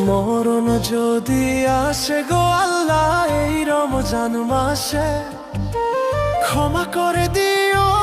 মরণ যদি আসে গো আল্লাহ এই রমজান মাসে, ক্ষমা করে দিও